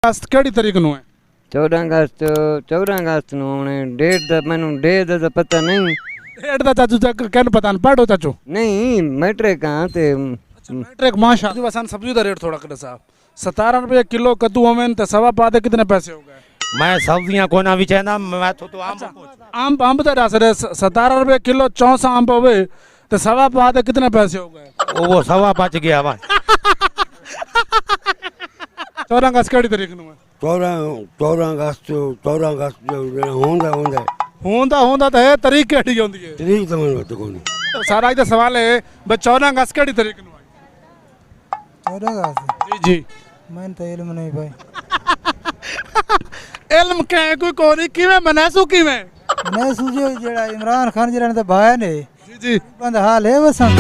ਅਗਸਤ ਕਿਹੜੀ ਤਰੀਕ ਨੂੰ ਹੈ? 14 ਅਗਸਤ ਨੂੰ ਆਉਣੇ। ਡੇਟ ਦਾ ਮੈਨੂੰ ਡੇਟ ਦਾ ਪਤਾ ਨਹੀਂ। ਡੇਟ ਦਾ ਚਾਚੂ ਕਿਹਨੂੰ ਪਤਾ ਅਨਪੜ੍ਹ ਹੋ ਚਾਚੂ? ਨਹੀਂ मैट्रिक हाँ ते मैट्रिक माशाल्लाह। असान सब्जी का रेट थोड़ा कर साहब 17 रुपये किलो कद्दू होवेन तो सवा पा दे कितने पैसे हो गए? मैं सब्जियां को ना विचारना मैं तो आम अंब तो दस रहे 17 रुपये किलो 64 अंब होवे तो सवा पा दे कितने पैसे हो गए? वो सवा बच गया वा 14 अगस्त केड़ी तरीक नूं है? 14 अगस्त होंदा तो है तारीख केड़ी होंदी है? तरीक तो मैं पता कोनी। सारा आज सवाल है बे 14 अगस्त केड़ी तरीक नूं है? 14 अगस्त जी जी मैं तो इल्म नहीं भाई। इल्म क्या है कोई कोनी किवें मनासू किवें मैं सूझो जेड़ा इमरान खान जेड़ा तो भाई ने जी जी बंद हाल है वसन।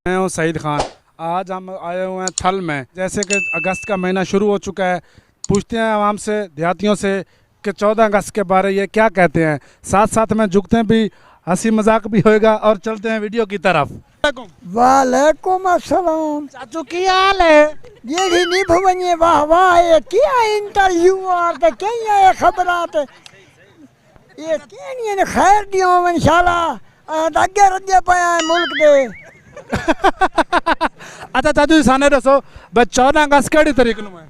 मैं हूं सईद खान। आज हम आए हुए हैं थल में। जैसे कि अगस्त का महीना शुरू हो चुका है, पूछते हैं आवाम से, देहातियों से कि 14 अगस्त के बारे ये क्या कहते हैं। साथ साथ में झुकते हैं भी, हंसी मजाक भी होएगा और चलते हैं वीडियो की तरफ। वालेकुम अस्सलाम चाचू की हाल है? ये ही नहीं भवनिए वाह वाह ये क्या इंटरव्यू आते क्या ये खबरात ये क्या नहीं ने खैर दियो इंशाल्लाह आगे रजे पाया मुल्क दे। अच्छा चाचू साने दसो बे 14 अगस्त केड़ी तरीक नूं है?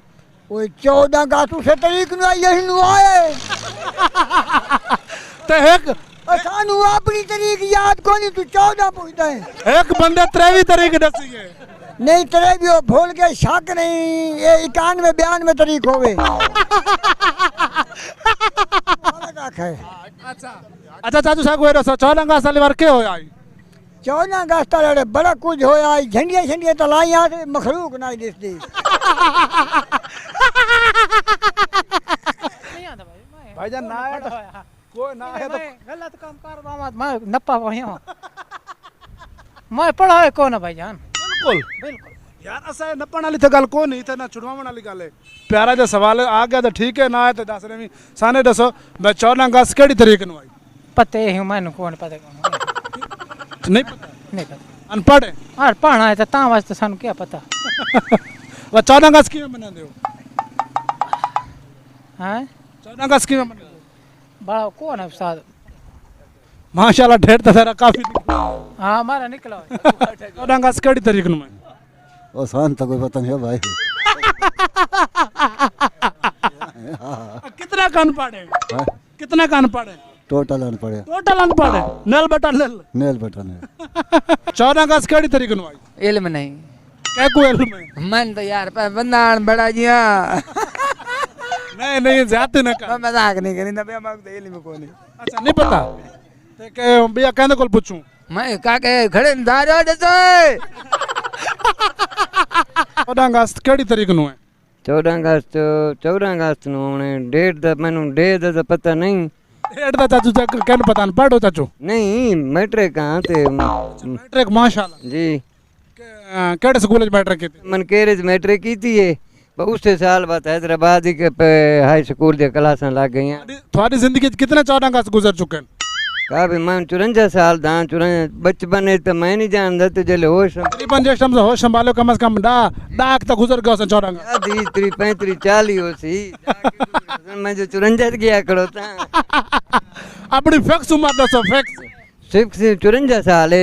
ओए 14 अगस्त उसे तरीक नु यही नु आए ते एक सानू अपनी तरीक याद कोनी तू 14 पूछदा है। एक बंदे 23 तारीख दसी है। नहीं तेरे भी वो भूल के शक नहीं ये 91 92 तारीख होवे। अच्छा चाचू साहब कोई दसो 14 अगस्त वाली बार के होया? 14 अगस्त वाले बड़ा कुछ होया झंडियां झंडियां तलाइयां ते मखलूक ना दिसदी। भाईजान ना है कोई ना है तो गलत काम कर दामाद मैं नपा वही हूं मैं पढ़ा है कौन है भाईजान? बिल्कुल बिल्कुल यार असा नपण वाली तो गल को नहीं थे ना छुड़वावन वाली गल है। प्यारा जो सवाल आ गया तो ठीक है, ना है तो दस रहे भी साने दसो मैं 14 अगस्त केड़ी तरीक नु आई? पते ही मैंने कौन पता नहीं पता? नहीं पता अनपढ़ है। और पढ़ना है तो ता वास्ते सानू क्या पता। वो 14 अगस्त किवें मनांदे हो? हैं 14 अगस्त किवें मनांदे हो? बड़ा कौन है उस्ताद? माशाल्लाह ढेर तो सारा काफी हां हमारा निकला है। 14 अगस्त केड़ी तरीक नु है? ओ सान तो कोई पता नहीं है भाई। कितना कान पढ़े? कितना कान पढ़े? टोटल अनपढ़ है। टोटल अनपढ़ है। नेल बटन नेल बटन है। 14 अगस्त केड़ी तरीक नु आई? इल्म नहीं क्या को इल्म है? मन तो यार पर बंदा बड़ा जिया नहीं नहीं ज्यादा ना कर। मजाक नहीं करी ना बे मग इल्म को नहीं। अच्छा नहीं पता ते के भैया कहने को पूछूं मैं काके खड़े दारो दसो 14 अगस्त केड़ी तरीक नु है? 14 अगस्त ਨੂੰ ਆਉਣੇ। ਡੇਟ ਦਾ ਮੈਨੂੰ ਡੇਟ ਦਾ ਪਤਾ ਨਹੀਂ। डेट दा चाचू कहने पता अनपढ़ हो चाचू? नहीं मैट्रिक हाँ ते मैट्रिक माशाल्लाह जी केड़े स्कूल च मैट्रिक कीती? मनकेरे च मैट्रिक की है पर उससे साल बाद हैदराबाद ही के हाई स्कूल दी क्लासां लग गई। तुम्हारी जिंदगी च कितने 14 अगस्त गुजर चुके हैं? का भी मैं 54 साल दा 54 बचपन तो मैं नहीं जानता तो जले होश तकरीबन जिस टाइम से होश संभालो कम से कम डाक तक गुजर गया 14 अगस्त 30 35 40 हो सी मैं जो 54 गया करो था। अपनी फिक्स उम्र दसो फिक्स 54 साल है।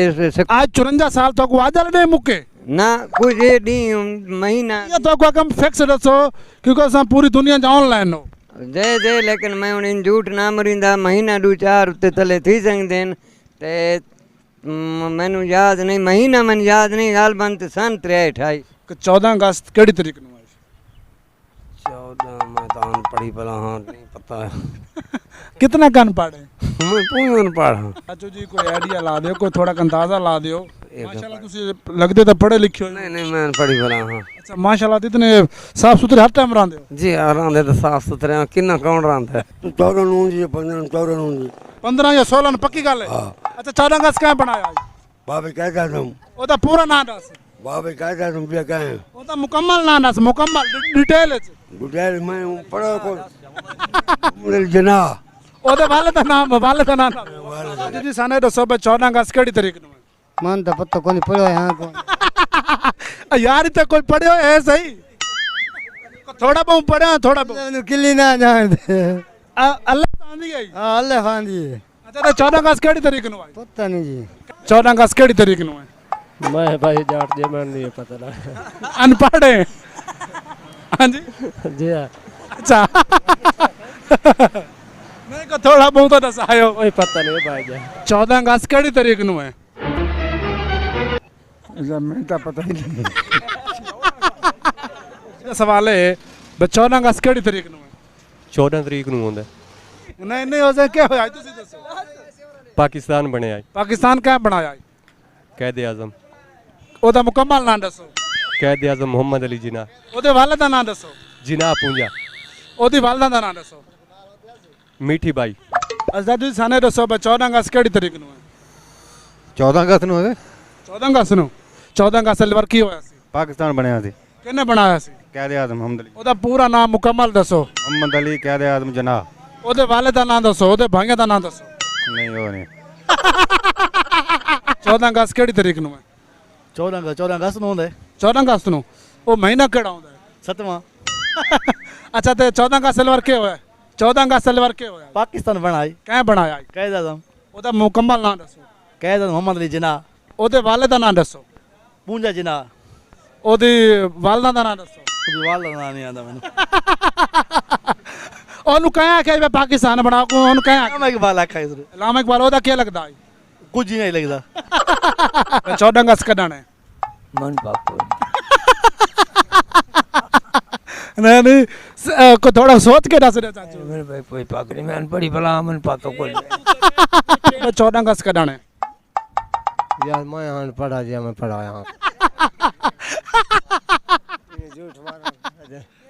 आज 54 साल तो को आज नहीं मुके ना कुछ ये नहीं महीना ये तो को कम फिक्स दसो क्योंकि असा पूरी दुनिया च ऑनलाइन हो दे लेकिन मैं उन्हें झूठ ना मरिंदा महीना 2-4 उत्ते तले थी सकते ते मैनू याद नहीं महीना मैंने याद नहीं गाल बंद सन 23 14 अगस्त केड़ी तरीक नु आई? 14 मैं तो अनपढ़ी भला हाँ नहीं पता है। कितना कान पढ़े? मैं पूरी अनपढ़ हाँ। चाचू जी कोई आइडिया ला दियो कोई थोड़ा अंदाजा ला दियो। माशाल्लाह तुसी लगदे तो पढ़े लिखे हो। नहीं मैं अनपढ़ी भला हाँ। अच्छा माशाल्लाह इतने साफ सुथरे हर टाइम रहंदे हो? जी रहंदे तो साफ सुथरे किन्ना कौन रहंदा है? 14 नूं जी 15 14 नूं जी 15 या 16 न पक्की गल है। अच्छा 14 अगस्त क्या बनाया? बाबे कहता तुम ओदा पूरा नाम दस। बाबे कहता तुम क्या कहे? ओदा मुकम्मल नाम दस मुकम्मल डिटेल है। डिटेल मैं पढ़ो को मुझे जना ओदे वाले दा नाम जी साने दसो 14 अगस्त केड़ी तरीक नु? मन तो पता कोनी पड़ो यहां को यार इतना कोई पढ़े हो है सही थोड़ा बहुत पढ़े हो थोड़ा बहुत किली ना जानते अल्लाह खान दी गई हाँ अल्लाह खान जी अच्छा तो 14 अगस्त केड़ी तारीख नु है पता नहीं जी 14 अगस्त केड़ी तारीख नु है मैं भाई जाट जे मैं नहीं पता ना अनपढ़ है हाँ जी जी हाँ अच्छा नहीं को थोड़ा बहुत तो दस आयो कोई पता नहीं भाई जी 14 अगस्त केड़ी तारीख नु है मैं तो पता ही नहीं सवाल है 14 अगस्त केड़ी तारीख नु है 14 तरीक ਨੂੰ ਹੁੰਦਾ नहीं नहीं हो जाए क्या होया तुसी दसो ਪਾਕਿਸਤਾਨ ਬਣਿਆ पाकिस्तान क्या बनाया ਕੈਦ ਆਜ਼ਮ ओदा मुकम्मल नाम दसो ਕੈਦ ਆਜ਼ਮ ਮੁਹੰਮਦ ਅਲੀ ਜਿਨਾ ओदे वालिद दा नाम दसो ਜਿਨਾ ਪੂੰਜਾ ओदी वालिदा दा नाम दसो ਮੀਠੀ ਬਾਈ आजादी साने दसो 14 अगस्त केड़ी तारीख नु है 14 अगस्त ਨੂੰ ਹੈ 14 अगस्त नु 14 अगस्त लवर की होया सी ਪਾਕਿਸਤਾਨ ਬਣਿਆ ਸੀ किन्ने बनाया सी ਕੈਦ ਆਜ਼ਮ ਮੁਹੰਮਦ ਅਲੀ ओदा पूरा नाम मुकम्मल दसो ਮੁਹੰਮਦ ਅਲੀ ਕੈਦ ਆਜ਼ਮ ਜਨਾਹ ओदे वालिद दा नाम दसो ओदे भाइयां दा नाम दसो नहीं वो नहीं 14 अगस्त केड़ी तारीख नु है 14 अगस्त ਨੂੰ ਹੁੰਦਾ 14 अगस्त नु ओ महीना केड़ा होंदा है 7ਵਾਂ अच्छा ते 14 अगस्त लवर के होया 14 अगस्त लवर के होया ਪਾਕਿਸਤਾਨ ਬਣਾਈ कै बनाया ਕੈਦ ਆਜ਼ਮ ओदा मुकम्मल नाम दसो ਕੈਦ ਆਜ਼ਮ ਮੁਹੰਮਦ ਅਲੀ ਜਿਨਾ ओदे वालिद दा नाम दसो ਪੂੰਜਾ ਜਿਨਾ ओदी वालिदा दा नाम दसो ਉਹਦੀ ਵਾਲ ਦਾ ਨਾਂ ਨਹੀਂ ਆਉਂਦਾ ਮੈਨੂੰ ओनू कहा कि मैं पाकिस्तान बना को ओनू कहा ਮੈਂ ਕਿ ਵਾਲ ਆਖਾ ਇਸ इलामा इकबाल ओदा क्या लगदा है ਕੁਝ ਹੀ ਨਹੀਂ ਲੱਗਦਾ 14 अगस्त कडाने मन पापो नहीं नहीं को थोड़ा सोच के दस दे चाचू मेरे भाई कोई पाक नहीं मैं अनपढ़ी भला मन पातो कोई 14 अगस्त कडाने यार मैं यहाँ पढ़ा जी मैं पढ़ा यहाँ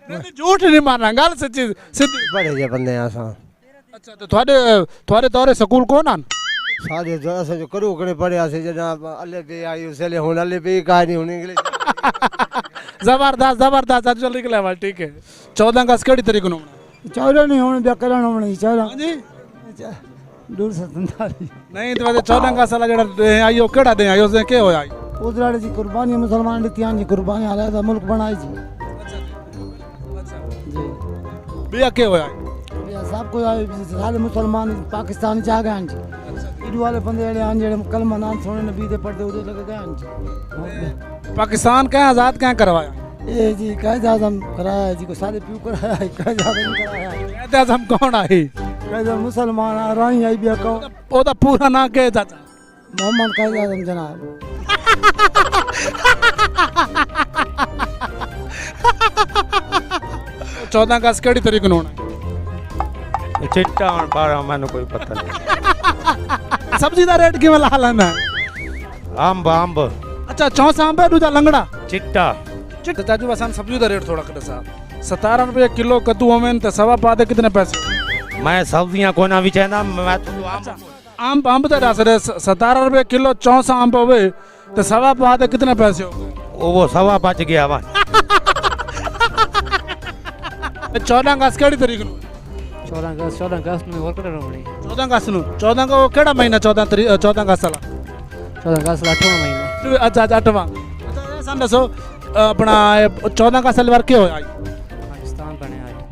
नहीं झूठ नहीं मारना गल सच्ची सीधी पढ़े जे बंदे यहाँ सा अच्छा तो थोड़े तौरे स्कूल कौन आन सारे जरा से जो करू करे पढ़े से जनाब अल्ले पे आई उसले हुन अल्ले पे कहानी हुन इंग्लिश जबरदस्त जबरदस्त चल निकले वाल ठीक है 14 अगस्त केड़ी तारीख नु 14 नहीं होने दिया करण होने 14 हां जी दूर से संताली नहीं तो 14 अगस्त वाला जेड़ा आयो केड़ा दे आयो से के होया उधर जी कुर्बानी मुसलमान दी त्यान जी कुर्बानी आला दा मुल्क बनाई जी जी बिया के होया ये सब को सारे मुसलमान पाकिस्तान जा गए जी ईद वाले बंदे जेड़े कलमा नाम सुने नबी दे पढ़दे उदे लगे गए जी पाकिस्तान का आजाद क्या करवाया ए जी कायद आज़म कराया जी को सारे प्यू कराया कायद आज़म कराया कायद आज़म कौन आई कायद मुसलमान राई आई बिया को ओदा पूरा नाम के चाचा मोहम्मद कायद आज़म जनाब 14 अगस्त केड़ी तारीख नु होना चिट्टा और बारह मैंने कोई पता नहीं सब्जी दा रेट किवें ला लेंदा अंब अंब अच्छा चौसा अंब है दूजा लंगड़ा चिट्टा तो चाचू बसन सब्जी दा रेट थोड़ा कटे साहब 17 रुपए किलो कद्दू होवेन ते सवा पा दे कितने पैसे मैं सब्जियां कोना विचारना मैं तो अंब अंब तो दस रहे 17 रुपए किलो चौसा अंब होवे ते सवा पा दे कितने पैसे हो वो सवा बच गया वा 14 अगस्त केड़ी तारीख नु 14 अगस्त में और करा होनी 14 अगस्त नु 14 को केड़ा महीना 14 अगस्त वाला 14 अगस्त 8वां महीना अच्छा अच्छा 8वां अच्छा सन दसो अपना 14 अगस्त वाले बार के होया